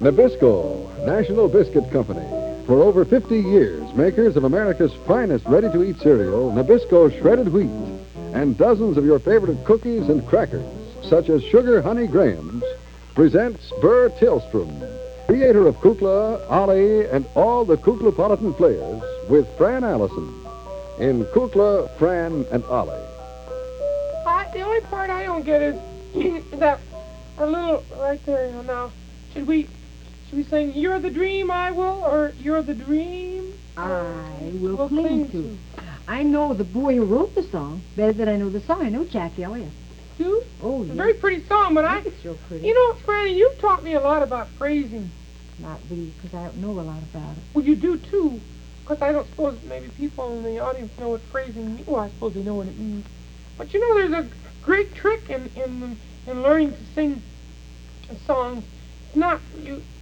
Nabisco, National Biscuit Company. For over 50 years, makers of America's finest ready-to-eat cereal, Nabisco shredded wheat, and dozens of your favorite cookies and crackers, such as Sugar Honey Grahams, presents Burr Tillstrom, creator of Kukla, Ollie, and all the Kuklapolitan players, with Fran Allison in Kukla, Fran, and Ollie. The only part I don't get is that a little right there. Now, should we sing "You're the Dream I Will" or "You're the Dream I will cling to"? I know the boy who wrote the song better than I know the song. I know Jack Elliot. You? Oh, it's yeah. a very pretty song, but It's so pretty. You know, Franny, you've taught me a lot about phrasing. Not really, because I don't know a lot about it. Well, you do too. Because I don't suppose maybe people in the audience know what phrasing means. Well, I suppose they know what it means. But you know, there's a great trick in learning to sing a song.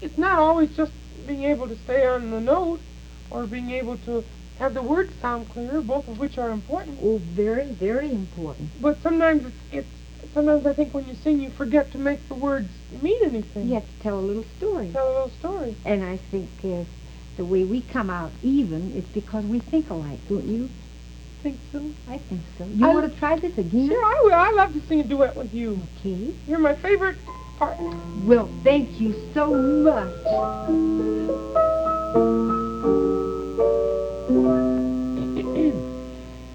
It's not always just being able to stay on the note or being able to have the words sound clear, both of which are important. Oh, very, very important. But sometimes sometimes I think when you sing, you forget to make the words mean anything. You have to tell a little story. Tell a little story. And I think the way we come out even is because we think alike, don't you? Think so? I think so. You want to try this again? Sure, I will. I love to sing a duet with you. Okay. You're my favorite partner. Well, thank you so much.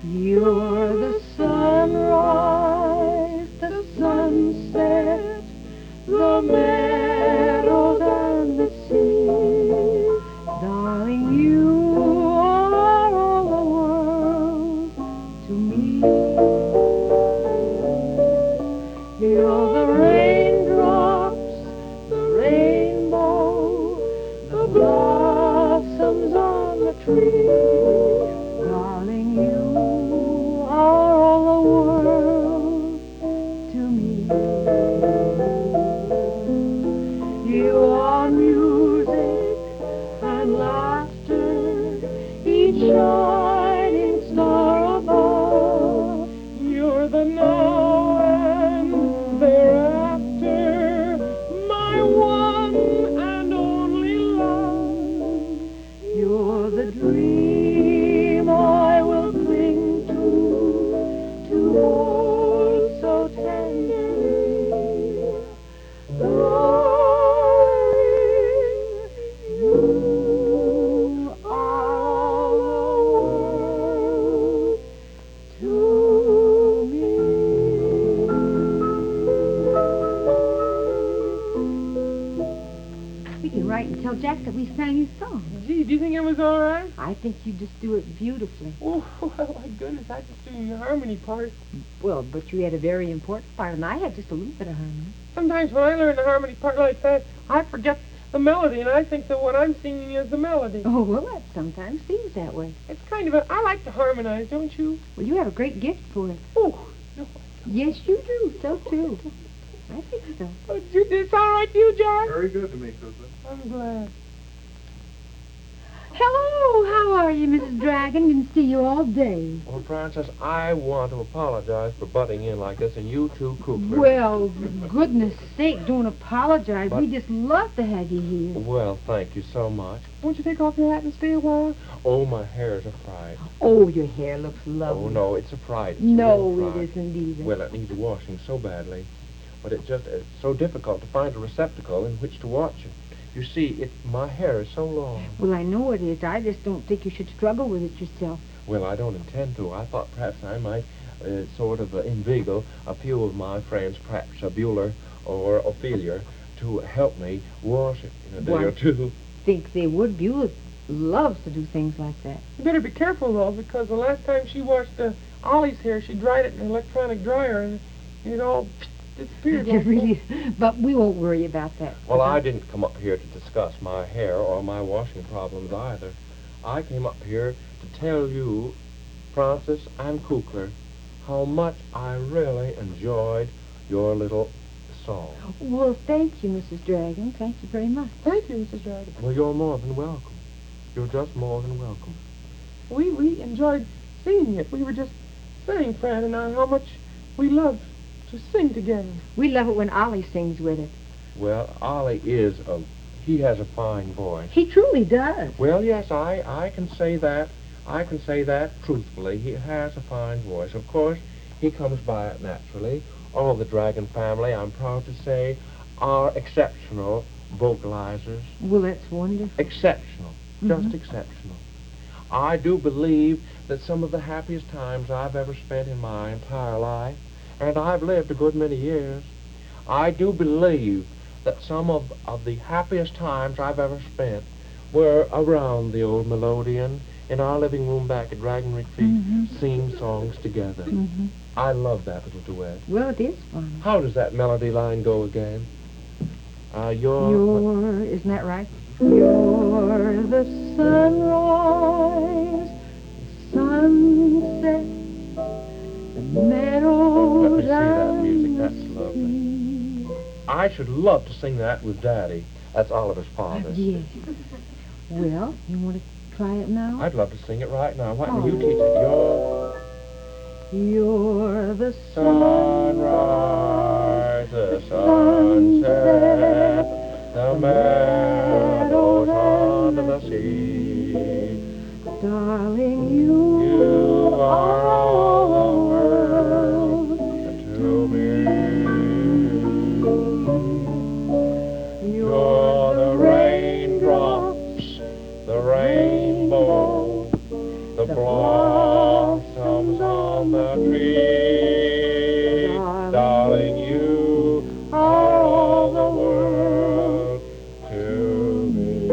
You're the sunrise, the sunset, the meadows and the sea. Darling, you are all the world to me. You're the raindrops, the rainbow, the blossoms on the tree. Darling, you are all the world to me. You are music and laughter, each shining star above. You're the now and thereafter, my one and only love. You're the dream I will cling to hold so tenderly. Darling, you are all the world to me. We can write and tell Jack that we sang his song. Gee, do you think it was all right? I think you just do it beautifully. Oh, my goodness, I just doing the harmony part. Well, but you had a very important part, and I had just a little bit of harmony. Sometimes when I learn the harmony part like that, I forget the melody, and I think that what I'm singing is the melody. Oh, well, that sometimes seems that way. It's kind of I like to harmonize, don't you? Well, you have a great gift for it. Oh, no. Yes, you do. So, too. I think so. Did this all right to you, Jack? Very good to me, Kukla. I'm glad. Hello, how are you, Mrs. Dragon? Didn't see you all day. Well, Francis, I want to apologize for butting in like this, and you too, Kukla. Well, goodness sake, don't apologize. But- We just love to have you here. Well, thank you so much. Won't you take off your hat and stay a while? Oh, my hair is a fright. Oh, your hair looks lovely. Oh, no, it's a fright. It's a No, real it fright. isn't either. Well, it needs washing so badly. But it's so difficult to find a receptacle in which to wash it. You see, my hair is so long. Well, I know it is. I just don't think you should struggle with it yourself. Well, I don't intend to. I thought perhaps I might sort of inveigle a few of my friends, perhaps Bueller or Ophelia, to help me wash it in a day or two. Think they would. Beulah loves to do things like that. You better be careful, though, because the last time she washed Ollie's hair, she dried it in an electronic dryer, and it all disappeared. It really, but we won't worry about that. Well, I didn't come up here to discuss my hair or my washing problems either. I came up here to tell you, Francis and Kukla, how much I really enjoyed your little song. Well, thank you, Mrs. Dragon. Thank you very much. Thank you, Mrs. Dragon. Well, you're more than welcome. You're just more than welcome. We enjoyed singing it. We were just saying, Fran and I, how much we love to sing together. We love it when Ollie sings with it. Well, he has a fine voice. He truly does. Well, yes, I can say that. I can say that truthfully. He has a fine voice. Of course, he comes by it naturally. All the Dragon family, I'm proud to say, are exceptional vocalizers. Well, that's wonderful. Exceptional. Just exceptional. I do believe that some of the happiest times I've ever spent in my entire life, and I've lived a good many years, I do believe that some of the happiest times I've ever spent were around the old melodeon in our living room back at Dragon Retreat, singing songs together. I love that little duet. Well, it is fun. How does that melody line go again? Isn't that right? You're the sunrise, the sunset, the meadows. Let me see that music. That's lovely. I should love to sing that with Daddy. That's Oliver's father. Yes. Well, you want to try it now? I'd love to sing it right now. Why don't you teach it? You're the Sunrise, the sunset, the meadows under the sea. Darling, you are all the world to me. You're the raindrops, the rainbow, the blossoms on the tree. Darling, you are all the world to me.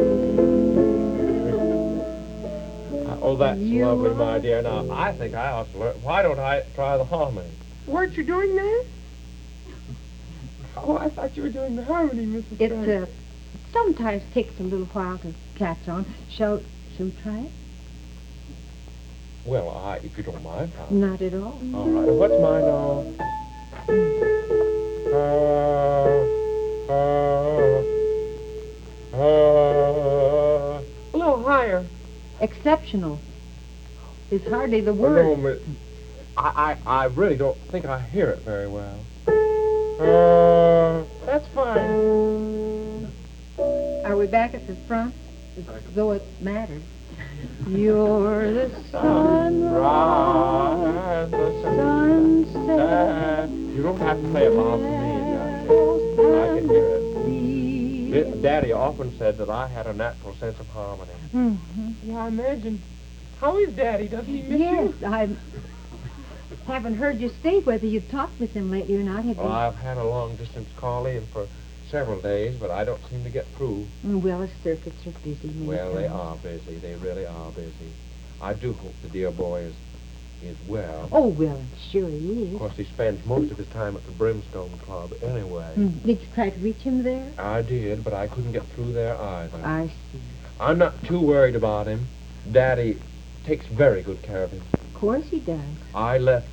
Oh, that's lovely, my dear. Now, I think I ought to learn. Why don't I try the harmony? Weren't you doing that? Oh, I thought you were doing the harmony, Mrs. It Fran. sometimes takes a little while to catch on. Shall we try it? Well, if you don't mind. Not at all. All right. What's mine now? A little higher. Exceptional. It's hardly the word. No, I really don't think I hear it very well. That's fine. Are we back at the front? As though it mattered. You're the sunrise, the sunset. You don't have to play it loud for me, Johnny. I can hear it. Daddy often said that I had a natural sense of harmony. Yeah, I imagine. How is Daddy? Doesn't he miss Yes, you? I haven't heard you say whether you've talked with him lately or not, have Well, you? I've had a long-distance call in for several days, but I don't seem to get through. Well, the circuits are busy. many Well, they times. are busy. They really are busy. I do hope the dear boy is well. Oh, well, I'm sure he Of is. course, he spends most of his time at the Brimstone Club anyway. Did you try to reach him there? I did, but I couldn't get through there either. I see. I'm not too worried about him. Daddy takes very good care of him. Of course he does. I left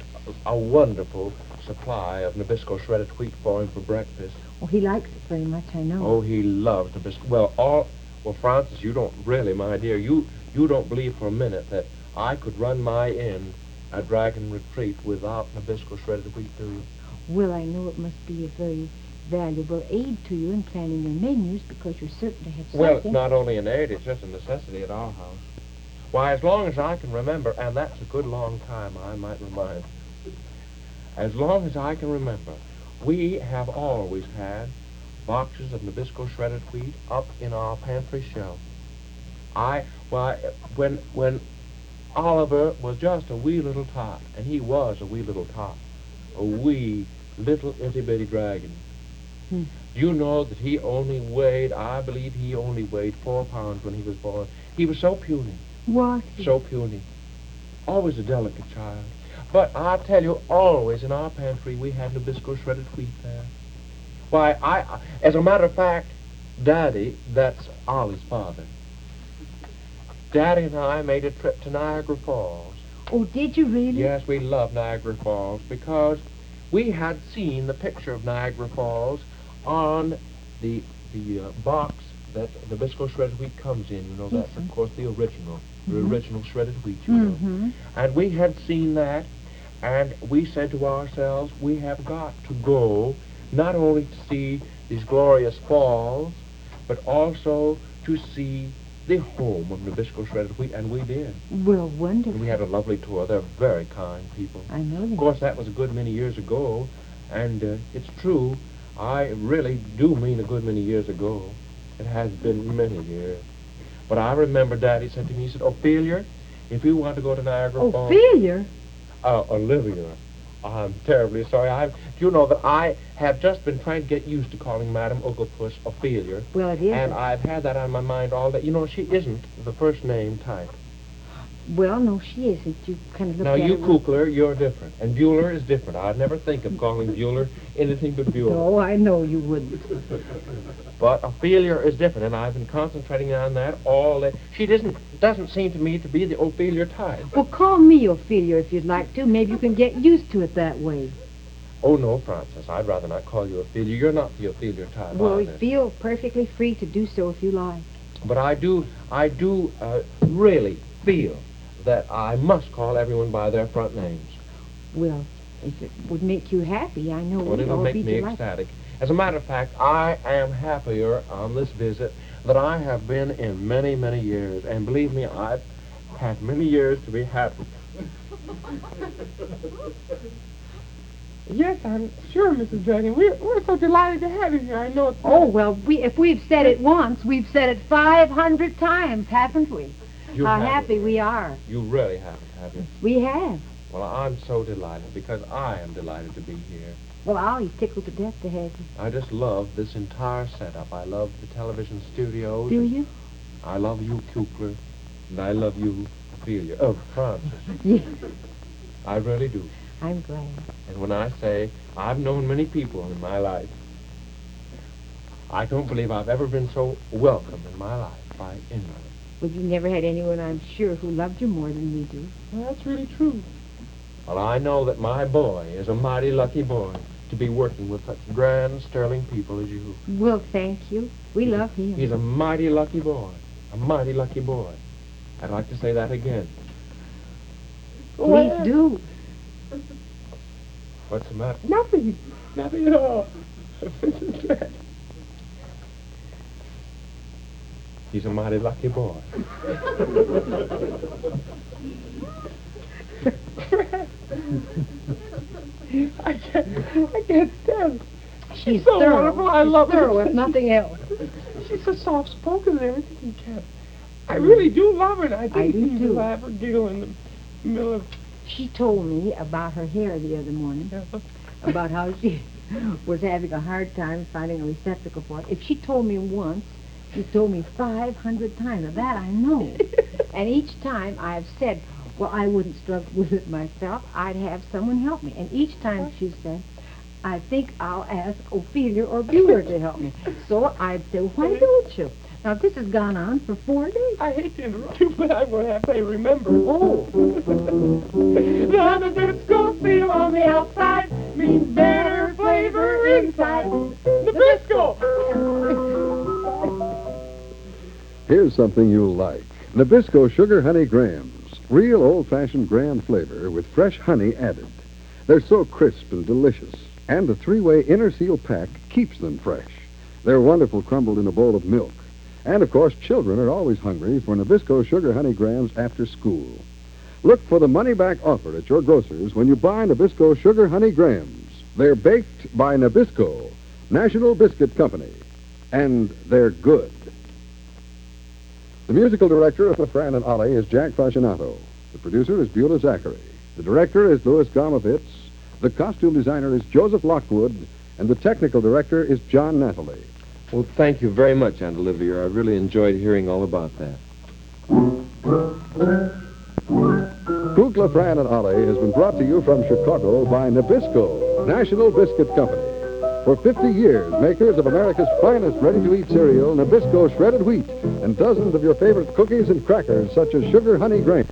a wonderful supply of Nabisco shredded wheat for him for breakfast. Oh, he likes it very much, I know. Oh, he loves Nabisco. Well, Francis, you don't really, my dear, you don't believe for a minute that I could run my inn at Dragon Retreat without Nabisco shredded wheat, do you? Well, I know it must be a very valuable aid to you in planning your menus because you're certain to have something. Well, it's not only an aid, it's just a necessity at our house. Why, as long as I can remember, and that's a good long time, I might remind you, as long as I can remember, we have always had boxes of Nabisco shredded wheat up in our pantry shelf. When Oliver was just a wee little tot, and he was a wee little tot, a wee little itty-bitty dragon. Do you know that I believe he only weighed 4 pounds when he was born. He was so puny. What? So puny. Always a delicate child. But I tell you, always in our pantry we had Nabisco shredded wheat there. Why, as a matter of fact, Daddy, that's Ollie's father, Daddy and I made a trip to Niagara Falls. Oh, did you really? Yes, we love Niagara Falls because we had seen the picture of Niagara Falls on the box that the Nabisco shredded wheat comes in. You know, that's, of course, the original shredded wheat, you know. And we had seen that, And we said to ourselves, we have got to go not only to see these glorious falls, but also to see the home of Nabisco Shredded Wheat, and we did. Well, wonderful. And we had a lovely tour. They're very kind people. I know Of that. course, that was a good many years ago, and it's true. I really do mean a good many years ago. It has been many years. But I remember Daddy said to me, he said, Ophelia, if you want to go to Niagara Falls... Ophelia? Olivia, I'm terribly sorry. Do you know that I have just been trying to get used to calling Madame Oglepus Ophelia. Well, it is. And I've had that on my mind all day. You know, she isn't the first name type. Well, no, she isn't. You kind of look Now, at you her... Kukler, you're different. And Bueller is different. I'd never think of calling Bueller anything but Bueller. No, I know you wouldn't. But Ophelia is different, and I've been concentrating on that all day. She doesn't seem to me to be the Ophelia type. Well, call me Ophelia if you'd like to. Maybe you can get used to it that way. Oh, no, Francis. I'd rather not call you Ophelia. You're not the Ophelia type Well, either. feel perfectly free to do so if you like. But I do really feel that I must call everyone by their front names. Well, if it would make you happy, I know Well, we'd it'll all make be me delighted. ecstatic. As a matter of fact, I am happier on this visit than I have been in many, many years. And believe me, I've had many years to be happy. Yes, I'm sure, Mrs. Dragon. We're so delighted to have you here. I know it's... Oh, well, if we've said it once, we've said it 500 times, haven't we? You How haven't. happy we are. You really haven't, have you? We have. Well, I'm so delighted because I am delighted to be here. Well, Ollie's tickled to death to have you. I just love this entire setup. I love the television studios. Do you? I love you, Kukler, and I love you, Ophelia. Oh, Francis. Yes. I really do. I'm glad. And when I say I've known many people in my life, I don't believe I've ever been so welcome in my life by anyone. Well, you never had anyone, I'm sure, who loved you more than we do. Well, that's really true. Well, I know that my boy is a mighty lucky boy to be working with such grand, sterling people as you. Well, thank you. We love him. He's a mighty lucky boy. A mighty lucky boy. I'd like to say that again. Please do. What's the matter? Nothing. Nothing at all. He's a mighty lucky boy. I can't stand it. She's so thorough. wonderful. I She's love her. thorough, if nothing else. She's so soft-spoken and everything. I really do love her, and I I didn't do, mean to too. laugh or giggle in the middle of... She told me about her hair the other morning, about how she was having a hard time finding a receptacle for it. If she told me once, she told me 500 times. Now, that I know. And each time I've said, well, I wouldn't struggle with it myself. I'd have someone help me. And each time she said, I think I'll ask Ophelia or Bueller to help me. So I'd say, why don't you? Now, this has gone on for 4 days. I hate to interrupt you, but I'm going to have to remember. Oh. The Nabisco feel on the outside means better flavor inside. Nabisco! Here's something you'll like. Nabisco Sugar Honey Grahams. Real old-fashioned graham flavor with fresh honey added. They're so crisp and delicious. And the 3-way inner seal pack keeps them fresh. They're wonderful crumbled in a bowl of milk. And, of course, children are always hungry for Nabisco Sugar Honey Grahams after school. Look for the money-back offer at your grocer's when you buy Nabisco Sugar Honey Grahams. They're baked by Nabisco, National Biscuit Company. And they're good. The musical director of Fran and Ollie is Jack Fascinato. The producer is Beulah Zachary. The director is Louis Gomavitz. The costume designer is Joseph Lockwood. And the technical director is John Nathalie. Well, thank you very much, Aunt Olivia. I really enjoyed hearing all about that. Kukla, Fran and Ollie has been brought to you from Chicago by Nabisco, National Biscuit Company. For 50 years, makers of America's finest ready-to-eat cereal, Nabisco Shredded Wheat, and dozens of your favorite cookies and crackers, such as Sugar Honey Graham.